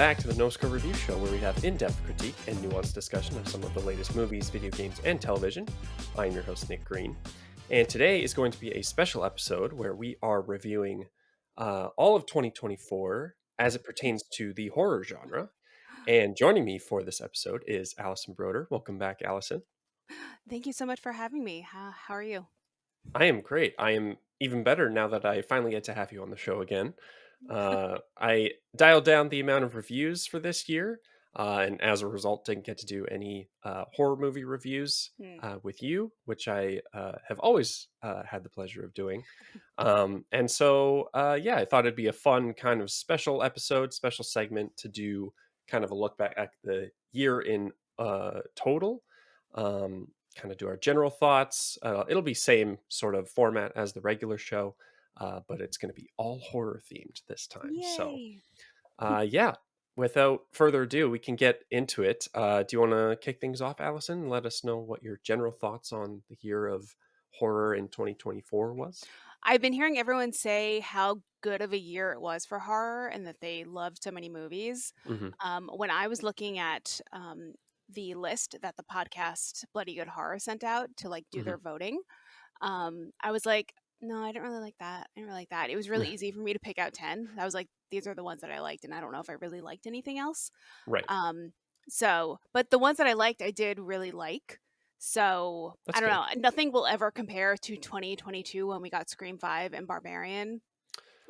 back to the NoScore Review Show, where we have in-depth critique and nuanced discussion of some of the latest movies, video games, and television. I'm your host, Nick Green. And today is going to be a special episode where we are reviewing all of 2024 as it pertains to the horror genre. And joining me for this episode is Allison Broder. Welcome back, Allison. Thank you so much for having me. How are you? I am great. I am even better now that I finally get to have you on the show again. I dialed down the amount of reviews for this year, and as a result, didn't get to do any horror movie reviews Hmm. with you, which I have always had the pleasure of doing. And so, yeah, I thought it'd be a fun kind of special episode, special segment to do kind of a look back at the year in total. Kind of do our general thoughts. It'll be same sort of format as the regular show, but it's going to be all horror themed this time. So, Yay. yeah, without further ado, we can get into it. Do you want to kick things off, Allison, and let us know what your general thoughts on the year of horror in 2024 was? I've been hearing everyone say how good of a year it was for horror and that they loved so many movies. Hmm. When I was looking at the list that the podcast Bloody Good Horror sent out to like do Hmm. their voting, I was like, no, I didn't really like that. I didn't really like that. It was really easy for me to pick out 10. I was like, these are the ones that I liked, and I don't know if I really liked anything else. Right. But the ones that I liked, I did really like. So I That's don't good. know. Nothing will ever compare to 2022 when we got Scream 5 and Barbarian.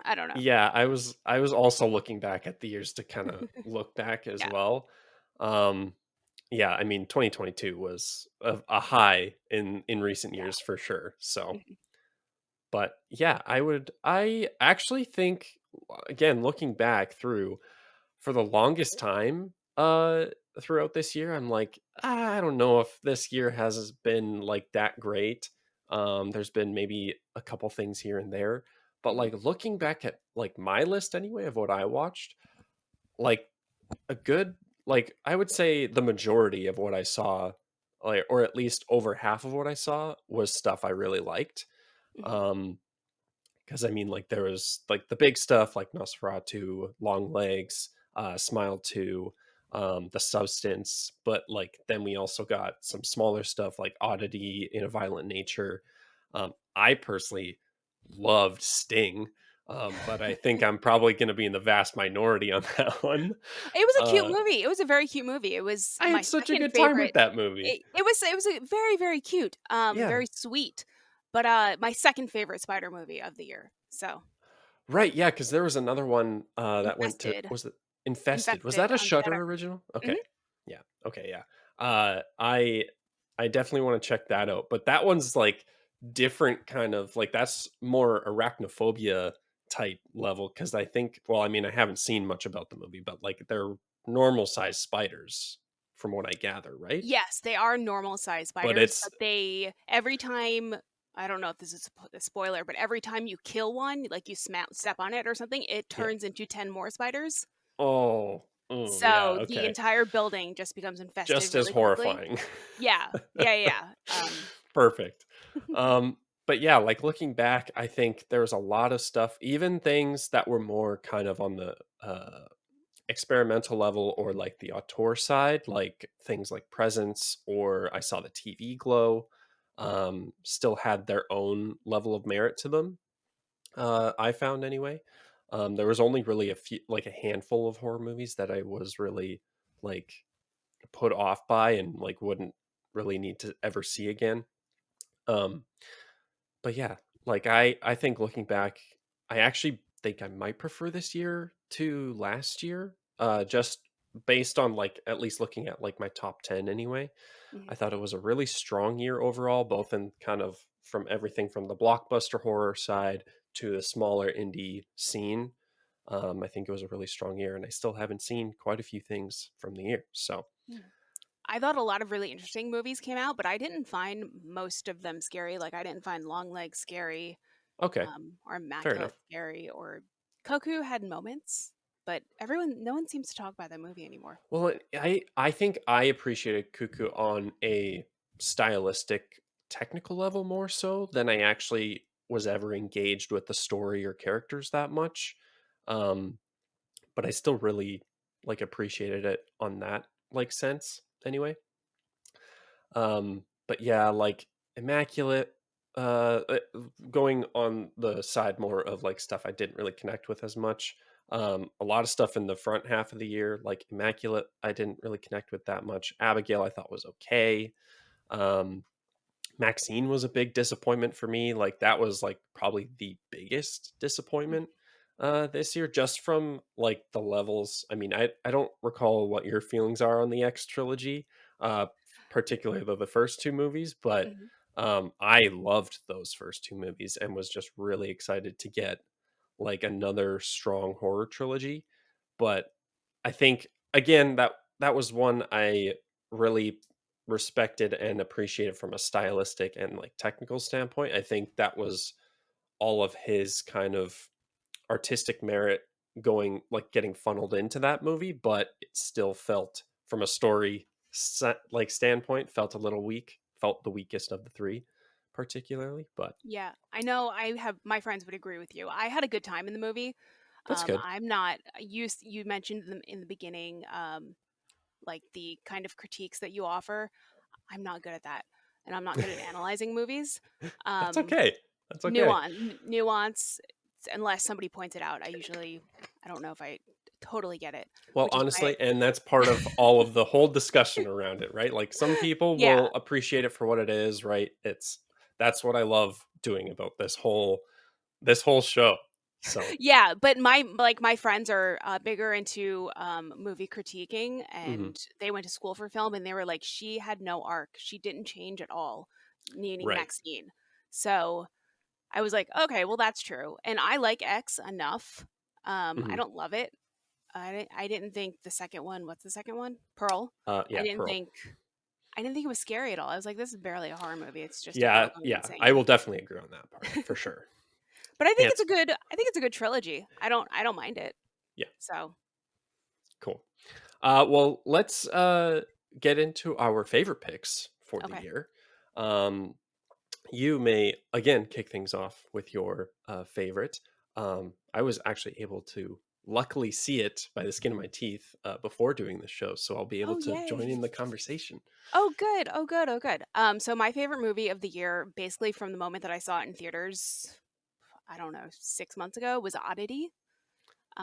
I don't know. Yeah, I was also looking back at the years to kind of look back as Yeah. well. Um, yeah, I mean, 2022 was a high in recent Yeah. years for sure. So, Mhm. but yeah, I actually think, again, looking back through for the longest time throughout this year, I'm like, I don't know if this year has been like that great. There's been maybe a couple things here and there, but Mhm. like looking back at like my list anyway of what I watched, like a good, like I would say the majority of what I saw, like, or at least over half of what I saw was stuff I really liked. Mhm. Um, because I mean, like there was like the big stuff like Nosferatu, Long Legs, Smile 2, The Substance, but like then we also got some smaller stuff like Oddity, In a Violent Nature. I personally loved Sting, but I think I'm probably going to be in the vast minority on that one. It was a cute Uh, movie. It was a very cute movie. It was I my had such a second good time with favorite. that movie. It was a very cute. Yeah. Very sweet. But my second favorite spider movie of the year. So, Right, yeah, because there was another one, that went to Infested. was it Infested? Was that Infested a on Shudder Shudder. original? Mhm. Okay. Yeah. Okay, yeah. I definitely wanna check that out, but that one's, like, different kind of like, that's more arachnophobia type level. Because I think, well, I mean, I haven't seen much about the movie, but, like, they're normal-sized spiders from what I gather, right? Yes, they are normal sized But spiders, it's but they every time I don't know if this is a spoiler, but every time you kill one, like you step on it or something, it yeah. turns into 10 more spiders. Oh. Oh, yeah, So the okay. entire building just becomes infested Just as really quickly. horrifying. Yeah. Yeah. Perfect. But yeah, like looking back, I think there's a lot of stuff, even things that were more kind of on the experimental level or like the auteur side, like things like Presence or I saw the TV Glow, still had their own level of merit to them. I found anyway. There was only really a few, like a handful of horror movies that I was really like put off by and like wouldn't really need to ever see again. Um, but yeah, like I think looking back, I actually think I might prefer this year to last year. Just based on like at least looking at like my top 10 anyway. Mhm. I thought it was a really strong year overall, both in kind of from everything from the blockbuster horror side to the smaller indie scene. I think it was a really strong year, and I still haven't seen quite a few things from the year. So, Mm. I thought a lot of really interesting movies came out, but I didn't find most of them scary. Like I didn't find Longlegs scary, okay, or fair Immaculate enough. scary, or Koku had moments, but no one seems to talk about that movie anymore. Well, I think I appreciated Cuckoo on a stylistic, technical level more so than I actually was ever engaged with the story or characters that much. Um, but I still really like appreciated it on that like sense anyway. But yeah, like Immaculate, uh, uh, going on the side more of like stuff I didn't really connect with as much. A lot of stuff in the front half of the year, like Immaculate, I didn't really connect with that much. Abigail, I thought was okay. Um, Maxine was a big disappointment for me. Like that was like probably the biggest disappointment this year, just from like the levels. I mean, I don't recall what your feelings are on the X trilogy, uh, particularly the first two movies, but Mhm. I loved those first two movies and was just really excited to get like another strong horror trilogy. But I think again that was one I really respected and appreciated from a stylistic and like technical standpoint. I think that was all of his kind of artistic merit going like getting funneled into that movie, but it still felt from a story like standpoint felt a little weak, felt the weakest of the three particularly, but Yeah, I know. I have my friends would agree with you. I had a good time in the movie. that's good. I'm not. You mentioned them in the beginning, like the kind of critiques that you offer. I'm not good at that, and I'm not good at analyzing movies. That's Um, okay. That's okay. nuance, unless somebody points it out. I don't know if I totally get it, Well, which is why. honestly, and that's part of all of the whole discussion around it, right? Like some people Yeah, will appreciate it for what it is, right? It's that's what I love doing about this whole show. So, yeah, but my friends are bigger into movie critiquing, mhm, and they went to school for film, and they were like, she had no arc, she didn't change at all, meaning right. Maxine. So I was like, okay, well that's true, and I like X enough. I Mhm. don't love it. I didn't think the second one. What's the second one? Pearl. I Yeah, didn't Pearl. think. I didn't think it was scary at all. I was like, this is barely a horror movie. It's just a girl Yeah, going yeah. I insane. will definitely agree on that part for sure. But I think And it's a good. I think it's a good trilogy. I don't mind it. yeah, So cool. Well, let's get into our favorite picks for the okay. year. Um, you may again kick things off with your favorite. I was actually able to luckily see it by the skin of my teeth before doing the show, so I'll be able Oh to join yay. in the conversation. Oh good. Oh good. Oh good. So my favorite movie of the year, basically from the moment that I saw it in theaters, I don't know, 6 months ago, was Oddity.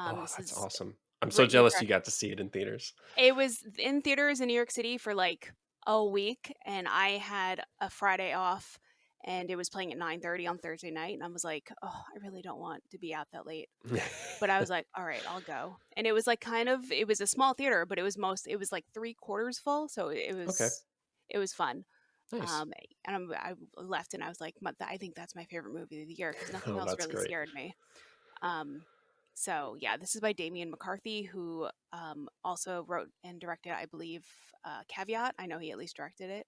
Oh, This that's is awesome! I'm so written and jealous you directed. got to see it in theaters. It was in theaters in New York City for like a week, and I had a Friday off, and it was playing at 9:30 on Thursday night, and I was like, oh, I really don't want to be out that late. But I was like, all right, I'll go. And it was like it was a small theater, but it was like 3/4 full, so Okay, it was fun. nice. And I left and I was like, I think that's my favorite movie of the year because nothing Oh, else that's really great. scared me. Um, so yeah, this is by Damien McCarthy, who also wrote and directed, I believe, Caveat. I know he at least directed it,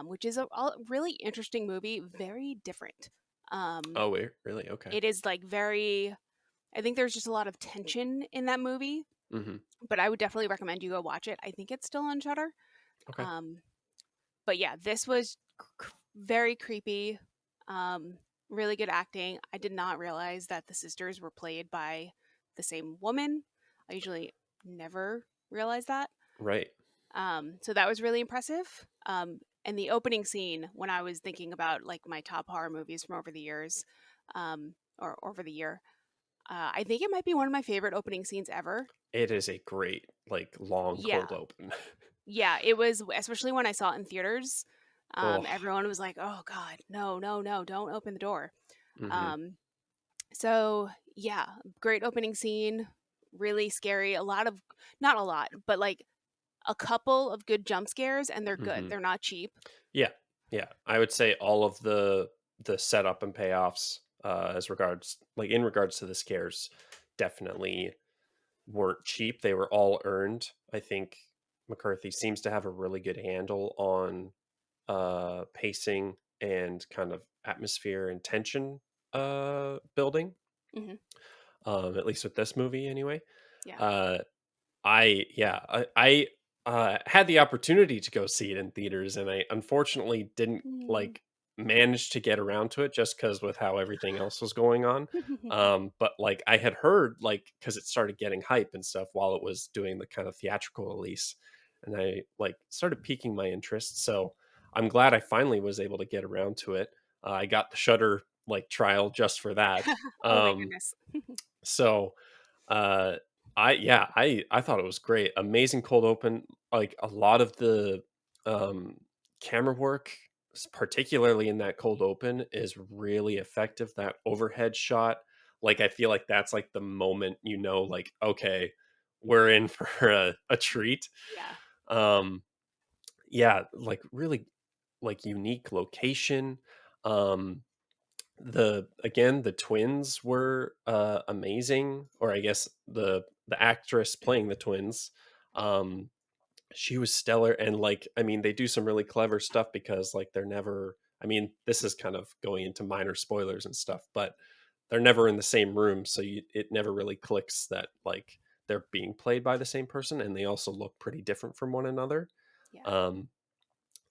which is a really interesting movie, very different. Um, Oh, wait, really? Okay. it is like very. I think there's just a lot of tension in that movie, Hmm. but I would definitely recommend you go watch it. I think it's still on Shutter. Okay. Um, but yeah, this was very creepy. Um, really good acting. I did not realize that the sisters were played by the same woman. I usually never realize that. Right. So that was really impressive. And the opening scene, when I was thinking about like my top horror movies from over the years, or over the year, I think it might be one of my favorite opening scenes ever. It is a great, like, long Yeah, cold open. yeah, it was, especially when I saw it in theaters. Oh. Everyone was like, "Oh God, no, no, no! Don't open the door." Hmm. Um, so yeah, great opening scene, really scary. A lot of, not a lot, but like a couple of good jump scares, and they're good. Hmm. They're not cheap. Yeah, yeah. I would say all of the setup and payoffs, as regards like in regards to the scares, definitely weren't cheap. They were all earned. I think McCarthy seems to have a really good handle on pacing and kind of atmosphere and tension building. Hmm. At least with this movie, anyway. Yeah. Uh, I had the opportunity to go see it in theaters, and I unfortunately didn't Mm. like. managed to get around to it just because with how everything else was going on. But like I had heard, like, because it started getting hype and stuff while it was doing the kind of theatrical release, and I like started piquing my interest. So I'm glad I finally was able to get around to it. I got the Shutter like trial just for that. Oh my Um, goodness. so uh I thought it was great. Amazing cold open. Like a lot of the um camera work, particularly in that cold open, is really effective. That overhead shot, like I feel like that's like the moment you know, like, okay, we're in for a treat. Yeah. Um yeah, like really like unique location. Um the again the twins were amazing, or I guess the actress playing the twins, um she was stellar. And like I mean they do some really clever stuff because like they're never, I mean this is kind of going into minor spoilers and stuff, but they're never in the same room, so it never really clicks that like they're being played by the same person, and they also look pretty different from one another. Yeah. um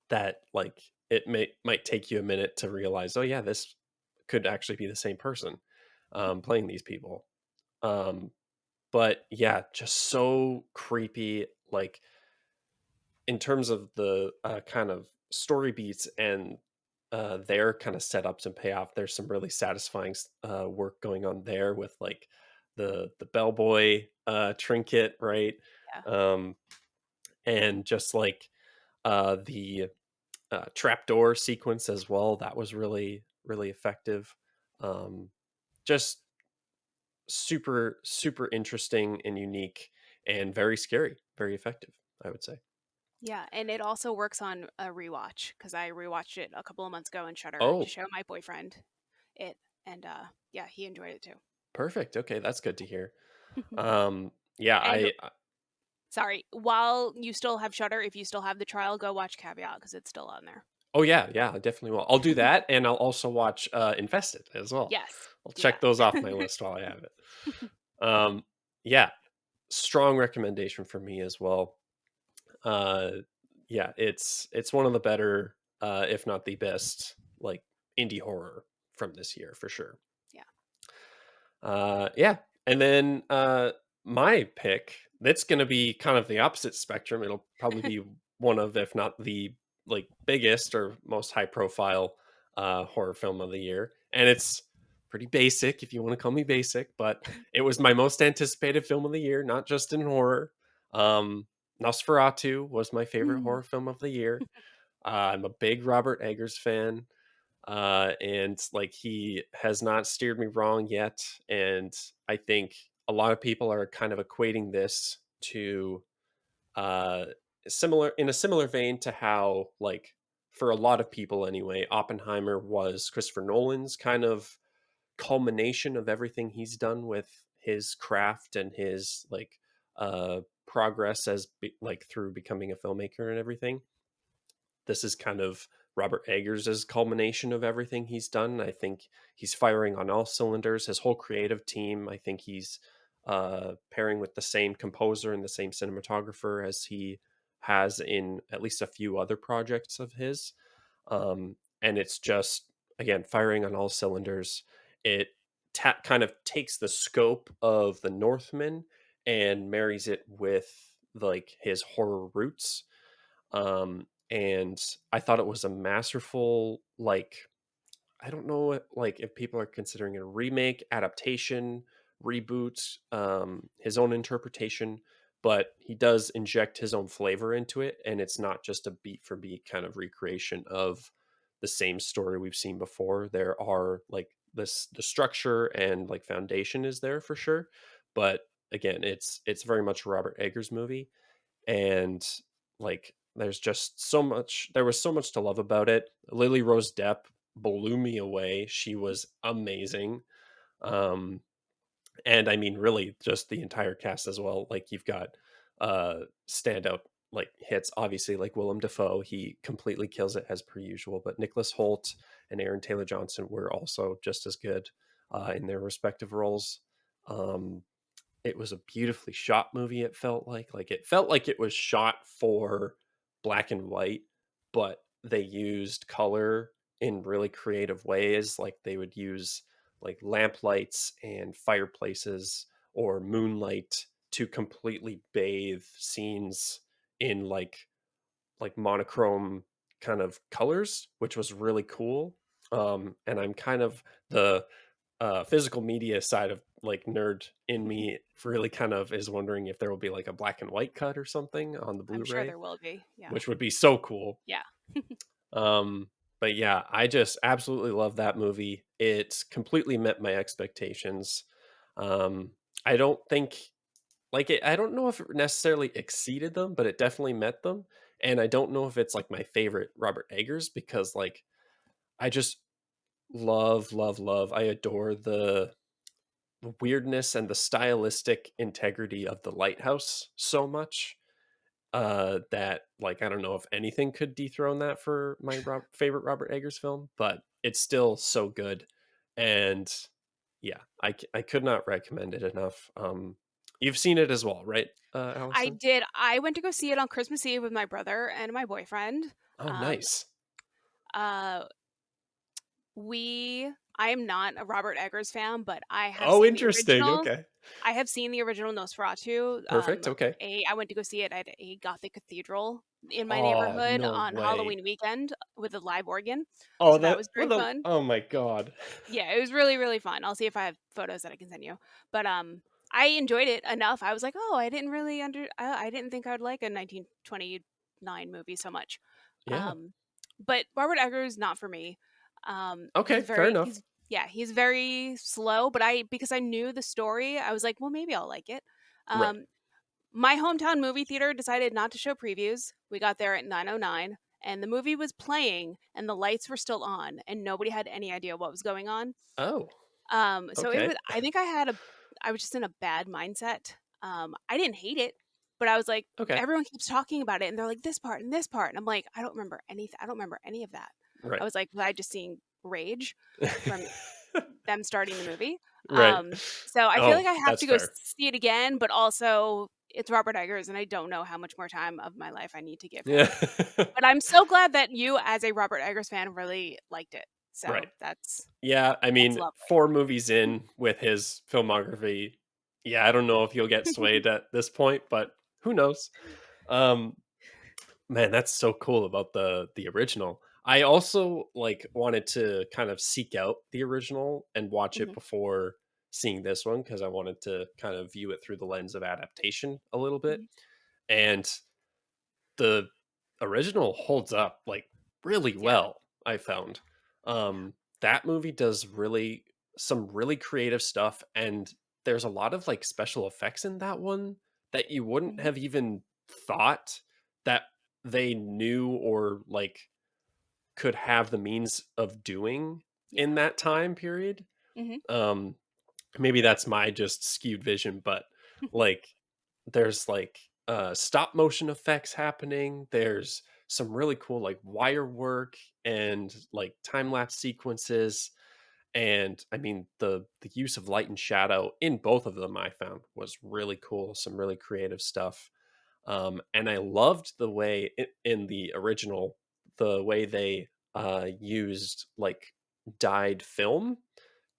that like it might take you a minute to realize, oh yeah, this could actually be the same person playing these people. Um, but yeah, just so creepy. Like in terms of the kind of story beats and their kind of setups and payoff, there's some really satisfying work going on there with like the bellboy trinket, right? Yeah. Um, and just like the trapdoor sequence as well. That was really, really effective. Um, just super, super interesting and unique and very scary, very effective, I would say. Yeah, and it also works on a rewatch because I rewatched it a couple of months ago in Shutter to Oh, show my boyfriend it, and yeah, he enjoyed it too. perfect. Okay, that's good to hear. Yeah, And sorry, while you still have Shutter, if you still have the trial, go watch Caveat because it's still on there. oh yeah, yeah, I definitely will. I'll do that, and I'll also watch Infested as well. Yes. I'll Yeah. check those off my list while I have it. Yeah, strong recommendation for me as well. uh yeah, it's one of the better if not the best like indie horror from this year for sure. Yeah. Yeah, and then my pick, that's going to be kind of the opposite spectrum. It'll probably be one of, if not the like biggest or most high profile horror film of the year, and it's pretty basic if you want to call me basic, but it was my most anticipated film of the year, not just in horror. um Nosferatu was my favorite Mm. horror film of the year. I'm a big Robert Eggers fan, and like he has not steered me wrong yet. And I think a lot of people are kind of equating this to uh, similar, in a similar vein to how like for a lot of people anyway, Oppenheimer was Christopher Nolan's kind of culmination of everything he's done with his craft and his like progress as like through becoming a filmmaker and everything. This is kind of Robert Eggers' culmination of everything he's done. I think he's firing on all cylinders. His whole creative team, I think he's pairing with the same composer and the same cinematographer as he has in at least a few other projects of his. And it's just, again, firing on all cylinders. It kind of takes the scope of The Northman and marries it with like his horror roots. And I thought it was a masterful, like, I don't know like if people are considering it a remake, adaptation, reboot, his own interpretation, but he does inject his own flavor into it, and it's not just a beat for beat kind of recreation of the same story we've seen before. There are like this, the structure and like foundation is there for sure, but again, it's very much a Robert Eggers movie. And like there's just so much, there was so much to love about it. Lily Rose Depp blew me away. She was amazing. um and I mean really just the entire cast as well. Like you've got standout like hits, obviously, like Willem Dafoe, he completely kills it as per usual, but Nicholas Holt and Aaron Taylor Johnson were also just as good in their respective roles. um it was a beautifully shot movie. It felt like it felt like it was shot for black and white, but they used color in really creative ways. Like they would use like lamp lights and fireplaces or moonlight to completely bathe scenes in like monochrome kind of colors, which was really cool. And I'm kind of the physical media side of like nerd in me really kind of is wondering if there will be like a black and white cut or something on the I'm sure Blu-ray, there will be. Yeah. which would be so cool. Yeah. Um, but yeah, I just absolutely love that movie. It completely met my expectations. Um, I don't think I don't know if it necessarily exceeded them, but it definitely met them. And I don't know if it's like my favorite Robert Eggers because like I just love, love, love. I adore the weirdness and the stylistic integrity of the lighthouse so much that like I don't know if anything could dethrone that for my favorite Robert Eggers film, but it's still so good. And yeah, I could not recommend it enough. You've seen it as well, right, I Allison? did. I went to go see it on Christmas Eve with my brother and my boyfriend. Oh, Um, nice. uh, I am not a Robert Eggers fan, but I have Oh, seen the interesting. original. Okay. I have seen the original Nosferatu. Perfect. Okay. I went to go see it at a Gothic cathedral in my Oh, neighborhood no on way. Halloween weekend with a live organ. Oh, So that that was what very the fun. oh my god. Yeah, it was really, really fun. I'll see if I have photos that I can send you. But I enjoyed it enough. I was like, oh, I didn't really I didn't think I would like a 1929 movie so much. Yeah. Um, but Robert Eggers not for me. Okay, fair enough. He's very slow. But I because I knew the story, I was like, well, maybe I'll like it. Right. Um, my hometown movie theater decided not to show previews. We got there at 9:09 and the movie was playing and the lights were still on and nobody had any idea what was going on. Oh, So it okay. was I was just in a bad mindset. I didn't hate it, but I was like Okay. everyone keeps talking about it and they're like this part and this part and I'm like I don't remember any of that. Right. I was like was I just seeing rage from them starting the movie? Right. So I feel Oh, like I have that's to go fair. see it again, but also it's Robert Eggers and I don't know how much more time of my life I need to give Yeah. him. But I'm so glad that you as a Robert Eggers fan really liked it. Right. So Yeah, I that's mean, lovely. 4 movies in with his filmography, yeah, I don't know if you'll get swayed at this point, but who knows? Um, man, that's so cool about the original. I also, like, wanted to kind of seek out the original and watch it Mhm, before seeing this one because I wanted to kind of view it through the lens of adaptation a little bit, mhm. and the original holds up like really Yeah, well, I found. yeah. That movie does really some really creative stuff, and there's a lot of like special effects in that one that you wouldn't Mhm. have even thought that they knew or like could have the means of doing in Yeah. that time period. Mhm. um Maybe that's my just skewed vision, but like there's like stop motion effects happening. There's some really cool like wire work and like time lapse sequences. And I mean the use of light and shadow in both of them I found was really cool. Some really creative stuff. And I loved the way in the original, the way they used like dyed film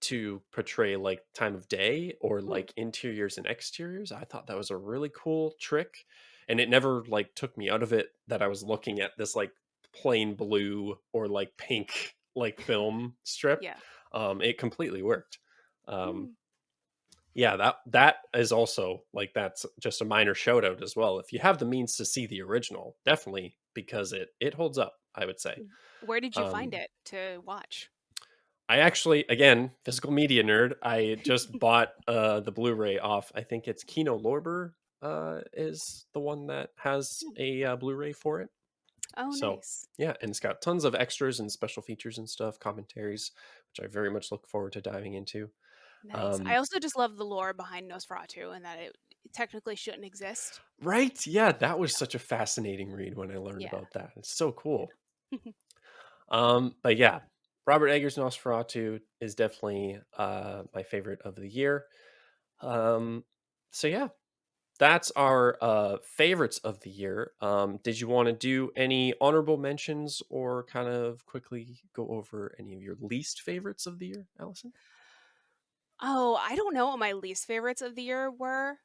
to portray like time of day or Mm. like interiors and exteriors. I thought that was a really cool trick. And it never like took me out of it that I was looking at this like plain blue or like pink like film strip. Yeah. It completely worked. Um, Mm. yeah, that is also like that's just a minor shout out as well. If you have the means to see the original, definitely because it holds up, I would say. Where did you find Um it to watch? I actually again, physical media nerd, I just bought the Blu-ray off. I think it's Kino Lorber is the one that has Mm. a Blu-ray for it. Oh, So, nice. yeah, and it's got tons of extras and special features and stuff, commentaries, which I very much look forward to diving into. Nice. I Um also just love the lore behind Nosferatu and that it technically shouldn't exist. Right? Yeah, that was Yeah. such a fascinating read when I learned Yeah. about that. It's so cool. Yeah. But yeah, Robert Eggers' Nosferatu is definitely my favorite of the year. Um, so yeah, that's our favorites of the year. Did you want to do any honorable mentions or kind of quickly go over any of your least favorites of the year, Allison? Oh, I don't know what my least favorites of the year were.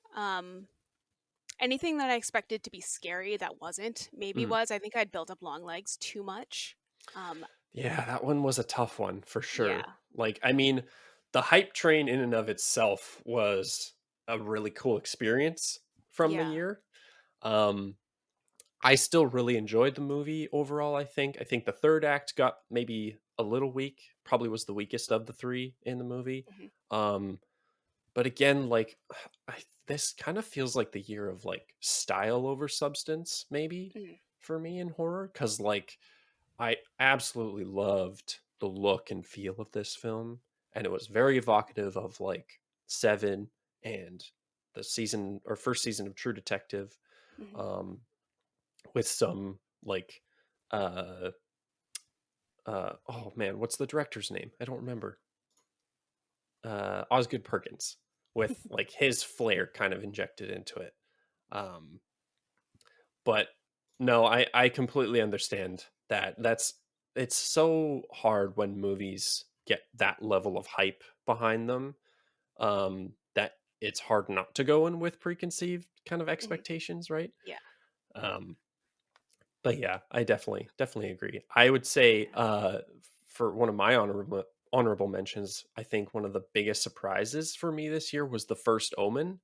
Anything that I expected to be scary that wasn't, maybe Mm. was. I think I'd built up long legs too much. Um, Yeah, that one was a tough one for sure. yeah, Like, I mean, the hype train in and of itself was a really cool experience from the yeah, year. Um, I still really enjoyed the movie overall, I think. I think the third act got maybe a little weak, probably was the weakest of the three in the movie. hmm Um, but again, like this kind of feels like the year of like style over substance, maybe hmm for me in horror. Cause like I absolutely loved the look and feel of this film. And it was very evocative of like Seven and the season or first season of True Detective. hmm Um, with some like uh oh man, what's the director's name? I don't remember. Osgood Perkins with like his flair kind of injected into it. Um but no, I completely understand that. It's so hard when movies get that level of hype behind them, that it's hard not to go in with preconceived kind of hmm expectations, right? yeah, Um But yeah, I definitely agree. I would say, yeah. for one of my honorable mentions, I think one of the biggest surprises for me this year was The First Omen.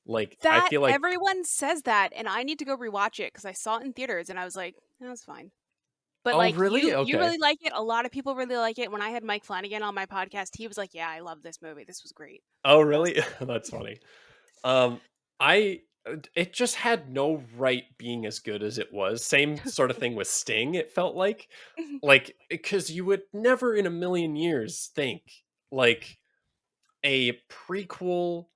Like, I That feel like everyone says that, and I need to go rewatch it because I saw it in theaters and I was like, that was fine. But oh, like really? you Okay. really like it. A lot of people really like it. When I had Mike Flanagan on my podcast, he was like, "Yeah, I love this movie. This was great." Oh, I was really? That's funny. I it just had no right being as good as it was. Same sort of thing with Sting, it felt like because you would never in a million years think like a prequel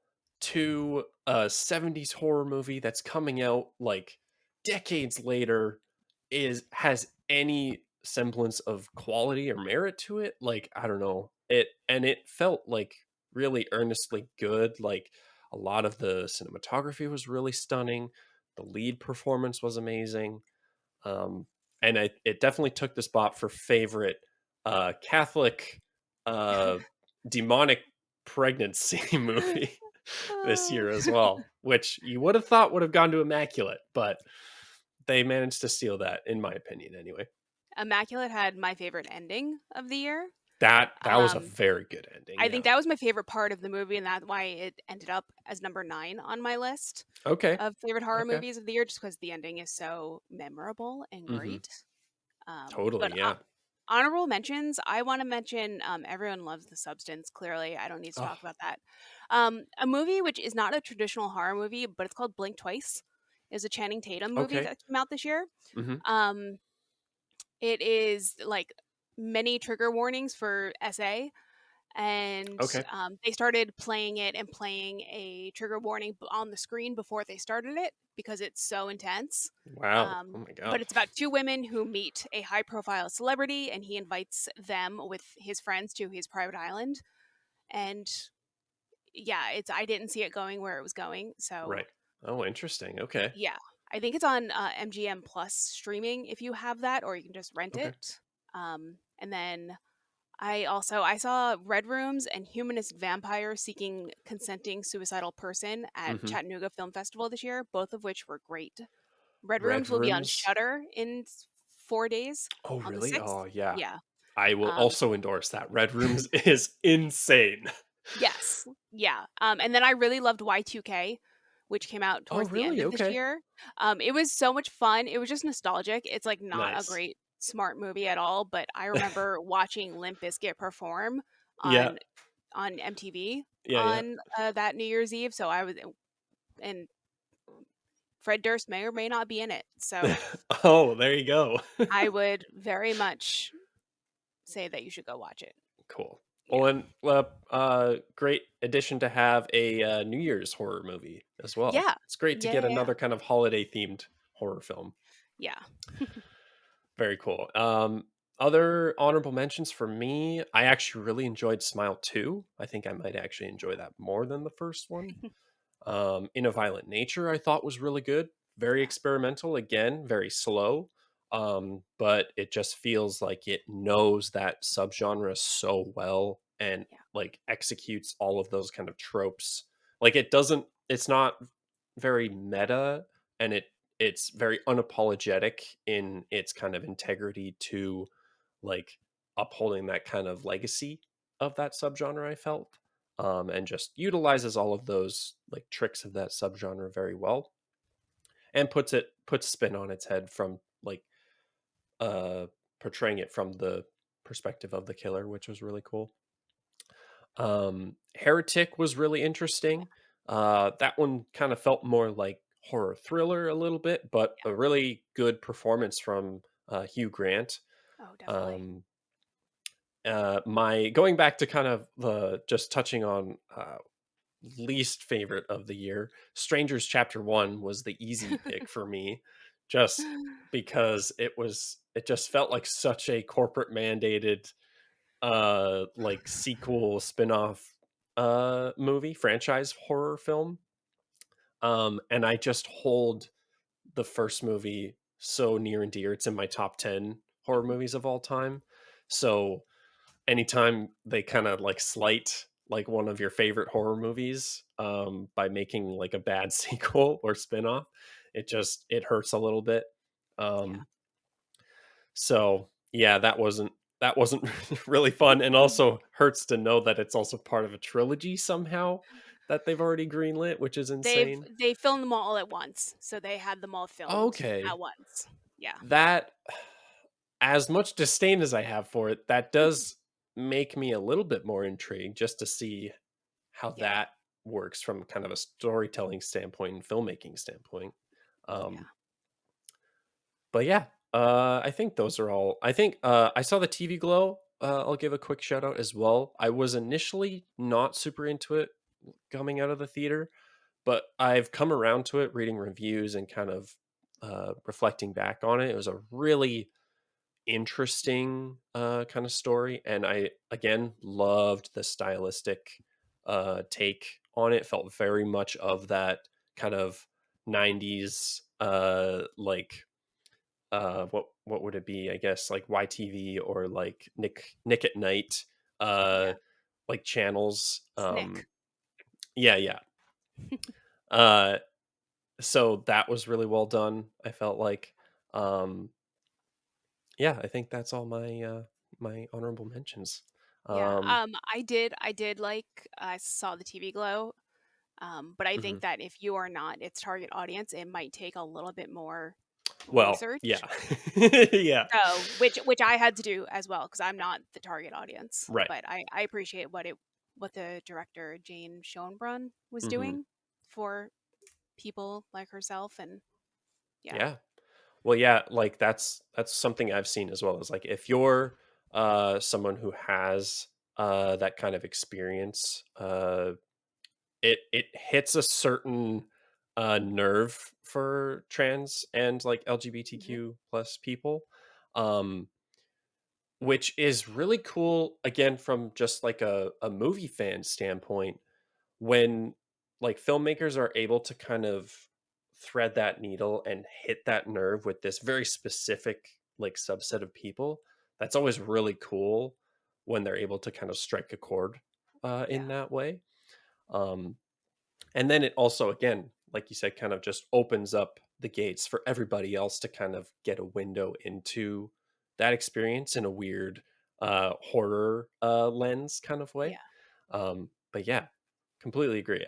to a 70s horror movie that's coming out like decades later is has any semblance of quality or merit to it. Like, I don't know, it felt like really earnestly good. Like, a lot of the cinematography was really stunning, the lead performance was amazing. And it definitely took the spot for favorite Catholic uh demonic pregnancy movie this Uh, year as well, which you would have thought would have gone to Immaculate, but they managed to steal that, in my opinion, anyway. Immaculate had my favorite ending of the year. That was a Um, very good ending, I yeah. think that was my favorite part of the movie, and that's why it ended up as number 9 on my list Okay, of favorite horror okay. movies of the year, just because the ending is so memorable and Hmm. great. But Totally, yeah. honorable mentions, I want to mention Everyone Loves the Substance. Clearly, I don't need to Oh, talk about that. A movie which is not a traditional horror movie, but it's called Blink Twice, is a Channing Tatum movie okay. that came out this year. Hmm. Um, it is like many trigger warnings for SA, and Okay. they started playing it and playing a trigger warning on the screen before they started it because it's so intense. Wow, oh my But god. it's about two women who meet a high profile celebrity, and he invites them with his friends to his private island. And yeah, it's I didn't see it going where it was going. So Right. Oh, interesting. Okay. yeah, I think it's on MGM Plus streaming if you have that, or you can just rent Okay. it. And then I saw Red Rooms and Humanist Vampire Seeking Consenting Suicidal Person at Hmm. Chattanooga Film Festival this year, both of which were great. Red Red Rooms will be on Rooms. Shutter in 4 days Oh, on the really? 6th. Oh, yeah. Yeah. I will Um, also endorse that. Red Rooms is insane. yes. Yeah. And then I really loved Y2K, which came out Oh, towards the end really? of this Okay. year. It was so much fun. It was just nostalgic. It's like not a Nice. great smart movie at all, but I remember watching Limp Bizkit perform Yeah. on MTV Yeah, yeah. on that New Year's Eve. So I was, and Fred Durst may or may not be in it. So Oh, there you go. I would very much say that you should go watch it. Cool. Well, Yeah. and great addition to have a New Year's horror movie as well. Yeah. It's great to Yeah. get Yeah. Yeah. another kind of holiday themed horror film. Yeah. Very cool. Other honorable mentions for me, I actually really enjoyed Smile 2. I think I might actually enjoy that more than the first one. In a Violent Nature, I thought was really good. Very Yeah. experimental, again, very slow. But it just feels like it knows that subgenre so well and Yeah. like executes all of those kind of tropes. Like it doesn't it's not very meta, and it's very unapologetic in its kind of integrity to like upholding that kind of legacy of that subgenre, I felt. And just utilizes all of those like tricks of that subgenre very well, and puts spin on its head from like uh portraying it from the perspective of the killer, which was really cool. Heretic was really interesting. That one kind of felt more like horror thriller a little bit, but a really good performance from Hugh Grant. Oh, definitely. um my going back to kind of the just touching on least favorite of the year, Strangers Chapter 1 was the easy pick for me, just because it just felt like such a corporate mandated like sequel spin-off movie, franchise horror film. And I just hold the first movie so near and dear. It's in my top 10 horror Mhm. movies of all time. So anytime they kind of like slight like one of your favorite horror movies by making like a bad sequel or spin-off, it hurts a little bit. Yeah. um so yeah, that wasn't really fun, and also hurts to know that it's also part of a trilogy somehow that they've already greenlit, which is insane. They filmed them all at once, so they had them all filmed at Okay, once. Yeah. that as much disdain as I have for it, that does make me a little bit more intrigued just to see how Yeah. that works from kind of a storytelling standpoint and filmmaking standpoint. Um, Yeah. but yeah, I think those are all. I think I saw the TV Glow. I'll give a quick shout out as well. I was initially not super into it coming out of the theater, but I've come around to it, reading reviews and kind of reflecting back on it. It was a really interesting kind of story, and I again loved the stylistic take on it. Felt very much of that kind of 90s like what would it be, I guess, like YTV or like Nick at Night uh Yeah. like channels. Snick. Yeah, yeah. uh so that was really well done, I felt like. um Yeah, I think that's all my honorable mentions. Yeah. Um, I did like I saw the TV Glow. But I mhm. think that if you are not its target audience, it might take a little bit more Well, yeah. research. Yeah, So, which I had to do as well because I'm not the target audience. right. But I appreciate what the director Jane Schoenbrunn was Mhm. doing for people like herself, and yeah, Yeah. Well, yeah, like that's something I've seen as well, is like if you're someone who has that kind of experience, it hits a certain nerve for trans and like hmm LGBTQ plus people. Um which is really cool, again, from just like a movie fan standpoint, when like filmmakers are able to kind of thread that needle and hit that nerve with this very specific like subset of people. That's always really cool when they're able to kind of strike a chord in yeah, that way. um and then it also, again, like you said, kind of just opens up the gates for everybody else to kind of get a window into that experience in a weird horror lens kind of way. yeah, But yeah, completely agree.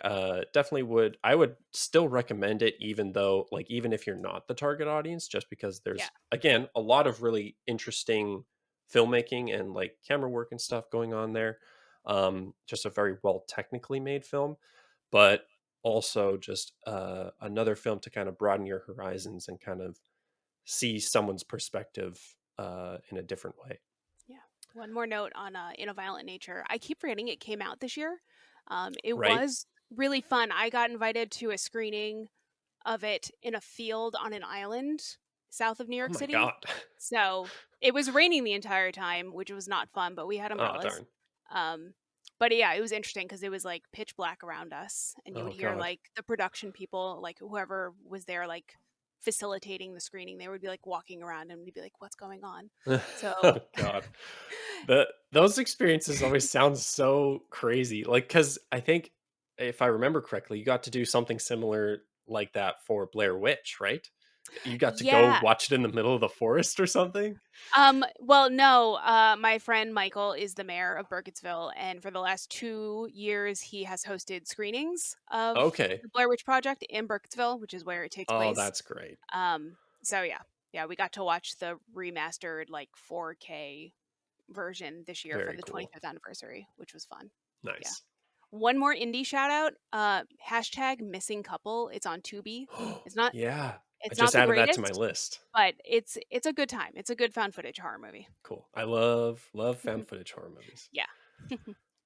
Definitely I would still recommend it, even though, like, even if you're not the target audience, just because yeah, there's, again, a lot of really interesting filmmaking and like camera work and stuff going on there. Just a very well technically made film, but also just another film to kind of broaden your horizons and kind of see someone's perspective in a different way. yeah. One more note on In a Violent Nature. I keep forgetting it came out this year. It Right? was really fun. I got invited to a screening of it in a field on an island south of New Oh York my City. god. So it was raining the entire time, which was not fun, but we had Oh umbrellas. darn. Um, But yeah, it was interesting because it was like pitch black around us, and you would Oh hear God. like the production people, like whoever was there, like facilitating the screening. They would be like walking around, and we'd be like, "What's going on?" So Oh God. Those experiences always sound so crazy. Like, because I think if I remember correctly, you got to do something similar like that for Blair Witch, right? You got to go yeah. watch it in the middle of the forest or something? Well, no, my friend Michael is the mayor of Burkittsville, and for the last 2 years, he has hosted screenings of Okay. the Blair Witch Project in Burkittsville, which is where it takes Oh, place. that's great. So yeah, we got to watch the remastered like 4K version this year for Very the cool. 25th anniversary, which was fun. Yeah. Nice. One more indie shout out, hashtag missing couple. It's on Tubi. It's not Yeah. I it's not just the added that to my greatest, list. but it's a good time. It's a good found footage horror movie. Cool. I love found footage horror movies. Yeah.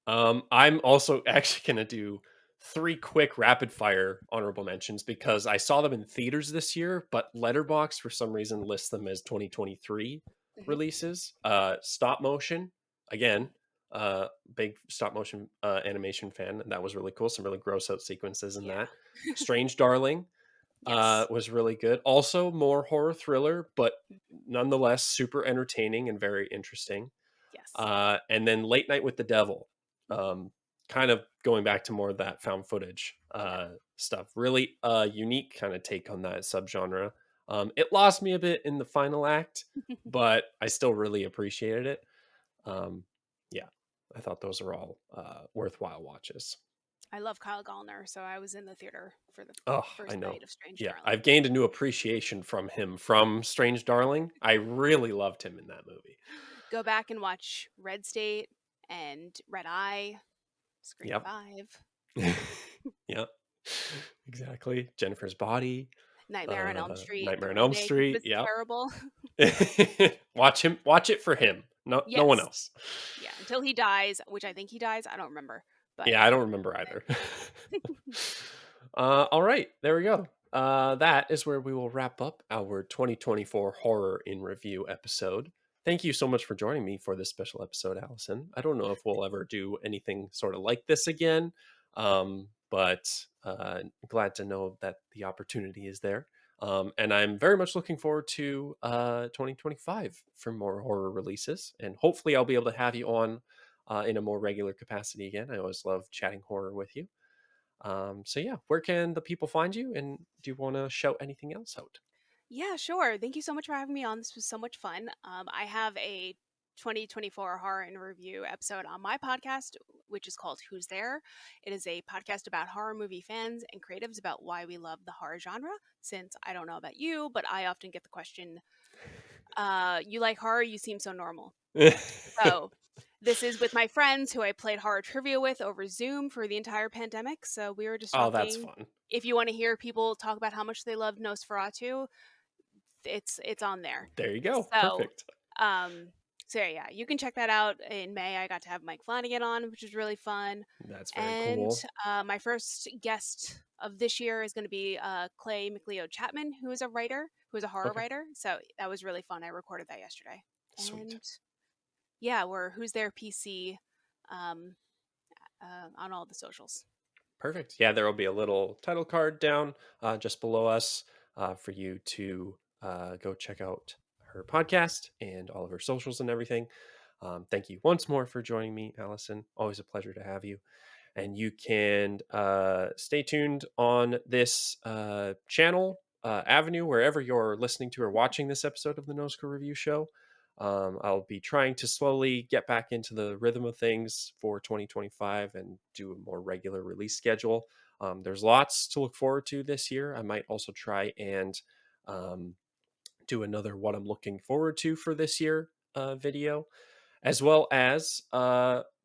I'm also actually gonna do 3 quick rapid fire honorable mentions because I saw them in theaters this year, but Letterboxd for some reason lists them as 2023 Mhm. releases. Stop motion, again, big stop motion animation fan, and that was really cool. Some really gross out sequences in Yeah. that. Strange Darling Yes. was really good. Also, more horror thriller, but Mhm. nonetheless super entertaining and very interesting. Yes. And then Late Night with the Devil, Mhm. kind of going back to more of that found footage Yeah. stuff. Really unique kind of take on that subgenre. It lost me a bit in the final act, but I still really appreciated it. Yeah. Um, yeah, I thought those are all worthwhile watches. I love Kyle Gallner, so I was in the theater for the Oh, I first know. night of Strange Yeah, Darling. I've gained a new appreciation from him from Strange Darling. I really loved him in that movie. Go back and watch Red State and Red Eye, Scream Yep. 5, Yep. Exactly. Jennifer's Body, Nightmare on Elm Street, Nightmare the on Elm remake, which Street. was Yep. terrible. Watch it for him. No one Yes. else. Yeah, until he dies, which I think he dies. I don't remember. But Yeah, I don't remember either. All right, there we go. That is where we will wrap up our 2024 horror in review episode. Thank you so much for joining me for this special episode, Allison. I don't know if we'll ever do anything sort of like this again, but glad to know that the opportunity is there. And I'm very much looking forward to 2025 for more horror releases. And hopefully, I'll be able to have you on in a more regular capacity again. I always love chatting horror with you. So yeah, where can the people find you? And do you want to shout anything else out? yeah, sure. Thank you so much for having me on. This was so much fun. I have a 2024 horror and review episode on my podcast, which is called Who's There? It is a podcast about horror movie fans and creatives about why we love the horror genre. Since I don't know about you, but I often get the question, you like horror? You seem so normal. So this is with my friends who I played horror trivia with over Zoom for the entire pandemic. So we were just Oh, that's talking. fun. If you want to hear people talk about how much they love Nosferatu, it's on there. There you go. So, Perfect. um, so yeah, you can check that out. In May, I got to have Mike Flanagan on, which was really fun. That's very And cool. my first guest of this year is going to be Clay McLeod Chapman, who is a writer, who is a horror Okay. writer. So that was really fun. I recorded that yesterday. Sweet. And yeah, we're Who's There PC um, on all the socials. Perfect. Yeah, there will be a little title card down just below us for you to go check out her podcast and all of her socials and everything. Thank you once more for joining me, Allison. Always a pleasure to have you. And you can stay tuned on this channel avenue wherever you're listening to or watching this episode of the NoScore Review Show. I'll be trying to slowly get back into the rhythm of things for 2025 and do a more regular release schedule. There's lots to look forward to this year. I might also try and um, do another what I'm looking forward to for this year video, as well as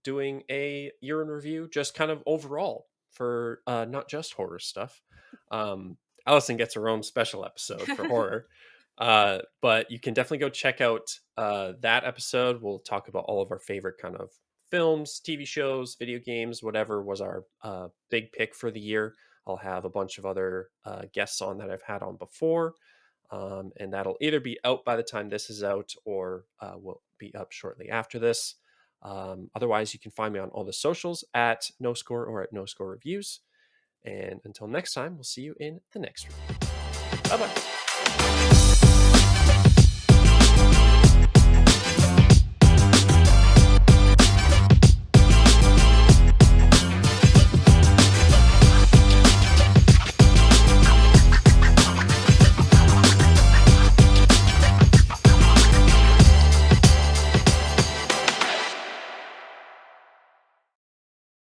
doing a year in review, just kind of overall for not just horror stuff. Um, Allison gets her own special episode for horror, but you can definitely go check out that episode. We'll talk about all of our favorite kind of films, TV shows, video games, whatever was our big pick for the year. I'll have a bunch of other guests on that I've had on before. And that'll either be out by the time this is out or will be up shortly after this. Otherwise, you can find me on all the socials at NoScore or at NoScore Reviews. And until next time, we'll see you in the next review. Bye bye.